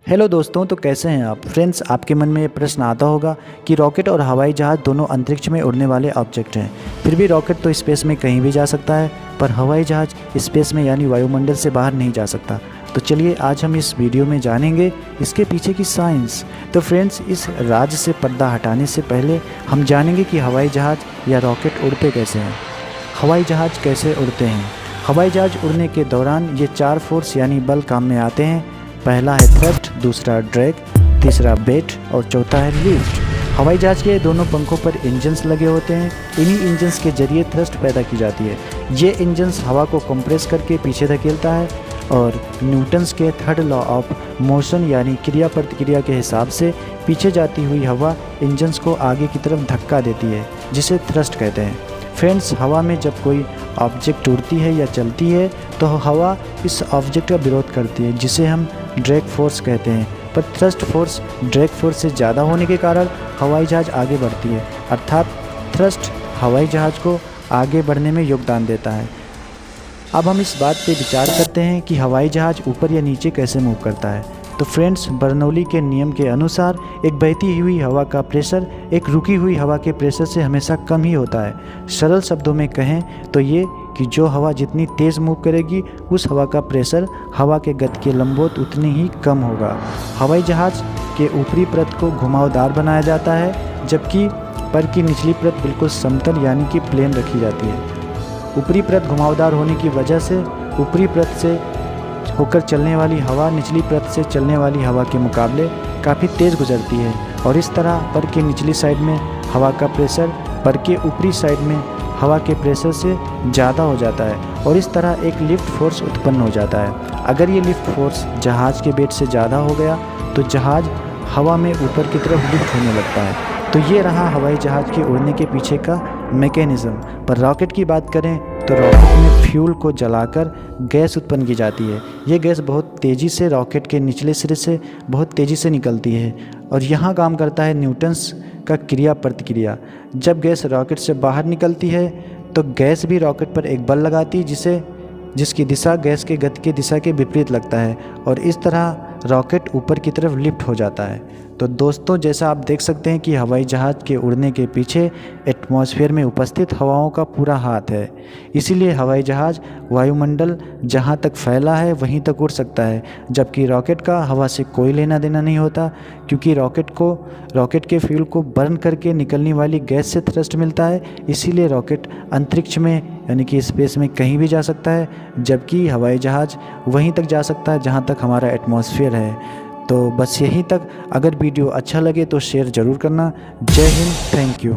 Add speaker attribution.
Speaker 1: Hello दोस्तों, तो कैसे हैं आप फ्रेंड्स। आपके मन में ये प्रश्न आता होगा कि रॉकेट और हवाई जहाज़ दोनों अंतरिक्ष में उड़ने वाले ऑब्जेक्ट हैं। फिर भी रॉकेट तो स्पेस में कहीं भी जा सकता है, पर हवाई जहाज़ स्पेस में यानी वायुमंडल से बाहर नहीं जा सकता। तो चलिए आज हम इस वीडियो में जानेंगे इसके पीछे की साइंस। तो फ्रेंड्स, इस राज से पर्दा हटाने से पहले हम जानेंगे कि हवाई जहाज़ या रॉकेट उड़ते कैसे हैं। हवाई जहाज़ कैसे उड़ते हैं। हवाई जहाज़ उड़ने के दौरान ये 4 फोर्स यानी बल काम में आते हैं। पहला है थ्रस्ट, दूसरा ड्रैग, तीसरा वेट और चौथा है लिफ्ट। हवाई जहाज़ के दोनों पंखों पर इंजन्स लगे होते हैं। इन्हीं इंजन्स के जरिए थ्रस्ट पैदा की जाती है। ये इंजन्स हवा को कंप्रेस करके पीछे धकेलता है और न्यूटन्स के थर्ड लॉ ऑफ मोशन यानी क्रिया प्रतिक्रिया के हिसाब से पीछे जाती हुई हवा इंजन्स को आगे की तरफ धक्का देती है, जिसे थ्रस्ट कहते हैं। फ्रेंड्स, हवा में जब कोई ऑब्जेक्ट उड़ती है या चलती है तो हवा इस ऑब्जेक्ट का विरोध करती है, जिसे हम ड्रैग फोर्स कहते हैं। पर थ्रस्ट फोर्स ड्रैग फोर्स से ज़्यादा होने के कारण हवाई जहाज़ आगे बढ़ती है, अर्थात थ्रस्ट हवाई जहाज़ को आगे बढ़ने में योगदान देता है। अब हम इस बात पे विचार करते हैं कि हवाई जहाज़ ऊपर या नीचे कैसे मूव करता है। तो फ्रेंड्स, बर्नौली के नियम के अनुसार एक बहती हुई हवा का प्रेशर एक रुकी हुई हवा के प्रेशर से हमेशा कम ही होता है। सरल शब्दों में कहें तो ये कि जो हवा जितनी तेज़ मूव करेगी उस हवा का प्रेशर हवा के गति के लंबवत उतनी ही कम होगा। हवाई जहाज़ के ऊपरी परत को घुमावदार बनाया जाता है, जबकि पर की निचली परत बिल्कुल समतल यानी कि प्लेन रखी जाती है। ऊपरी परत घुमावदार होने की वजह से ऊपरी परत से होकर चलने वाली हवा निचली परत से चलने वाली हवा के मुकाबले काफ़ी तेज़ गुजरती है, और इस तरह पर के निचली साइड में हवा का प्रेशर पर के ऊपरी साइड में हवा के प्रेशर से ज़्यादा हो जाता है, और इस तरह एक लिफ्ट फोर्स उत्पन्न हो जाता है। अगर ये लिफ्ट फोर्स जहाज़ के वेट से ज़्यादा हो गया तो जहाज़ हवा में ऊपर की तरफ लिफ्ट होने लगता है। तो ये रहा हवाई जहाज़ के उड़ने के पीछे का मैकेनिज़्म। पर रॉकेट की बात करें तो रॉकेट में फ्यूल को जलाकर गैस उत्पन्न की जाती है। ये गैस बहुत तेज़ी से रॉकेट के निचले सिरे से बहुत तेज़ी से निकलती है, और यहाँ काम करता है न्यूटन्स का क्रिया प्रतिक्रिया। जब गैस रॉकेट से बाहर निकलती है तो गैस भी रॉकेट पर एक बल लगाती है, जिसकी दिशा गैस के गति की दिशा के विपरीत लगता है, और इस तरह रॉकेट ऊपर की तरफ लिफ्ट हो जाता है। तो दोस्तों, जैसा आप देख सकते हैं कि हवाई जहाज़ के उड़ने के पीछे एटमॉस्फेयर में उपस्थित हवाओं का पूरा हाथ है। इसीलिए हवाई जहाज़ वायुमंडल जहां तक फैला है वहीं तक उड़ सकता है, जबकि रॉकेट का हवा से कोई लेना देना नहीं होता, क्योंकि रॉकेट के फ्यूल को बर्न करके निकलने वाली गैस से थ्रस्ट मिलता है। इसीलिए रॉकेट अंतरिक्ष में यानी कि स्पेस में कहीं भी जा सकता है, जबकि हवाई जहाज़ वहीं तक जा सकता है जहाँ तक हमारा एटमॉस्फेयर है। तो बस यहीं तक। अगर वीडियो अच्छा लगे तो शेयर ज़रूर करना। जय हिंद, थैंक यू।